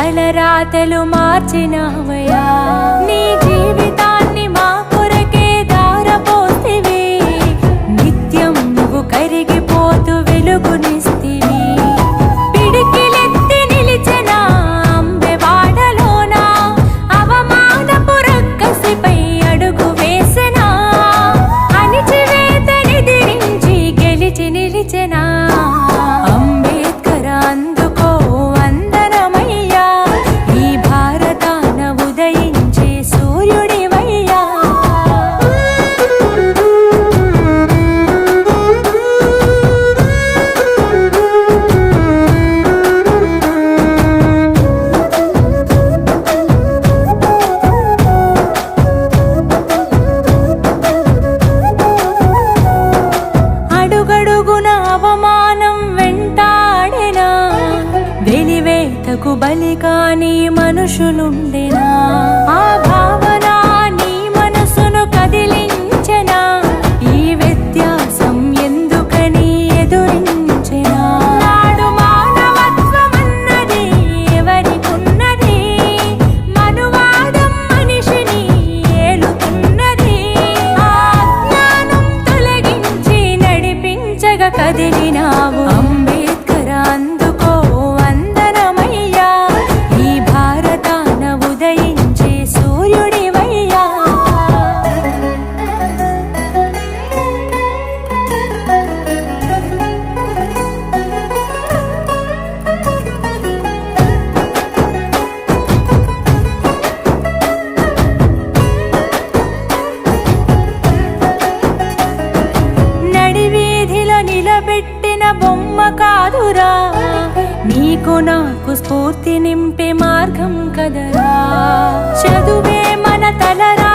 తలరాతలు మార్చినవయ్యా నీ జీవితాన్ని మా కొరకే దారపోతివి నిత్యం నువ్వు కరిగిపోతూ వెలుగునిస్తివి పిడికిలెత్తి నిలిచిన అంబెవాడలోన అవమానపు రక్కసిపై అడుగు వేసిన అణిచివేతనెదిరించి గెలిచి నిలిచెనా అంబేద్కర్ అందుకో వందనమయ్యా ఈ భారతాన ఉదయించే సూర్యుడివయ్యా అడుగడుగున అవమానం వెంటాడెనా వెలివేతకు బలి కాని మనుషులుండెనా ఆ భావన నీ మనసును కదిలించెనా ఈ వ్యత్యాసం ఎందుకని ఎదురించెనా నాడు మానవత్వమన్నది ఎవరికున్నది మనువాదం మనిషిని ఏలుతున్నది ఆ అజ్ఞానం తొలగించి నడిపించగా కదిలినావు అంబేద్కర్ అందుకో వందనమయ్యా ఈ భారతాన ఉదయించే సూర్యుడివయ్యా నడివీధిలో నిలబెట్టిన బొమ్మ కాదురా నీకు నాకు స్ఫూర్తి నింపే మార్గం కదరా చదువే మన తలరా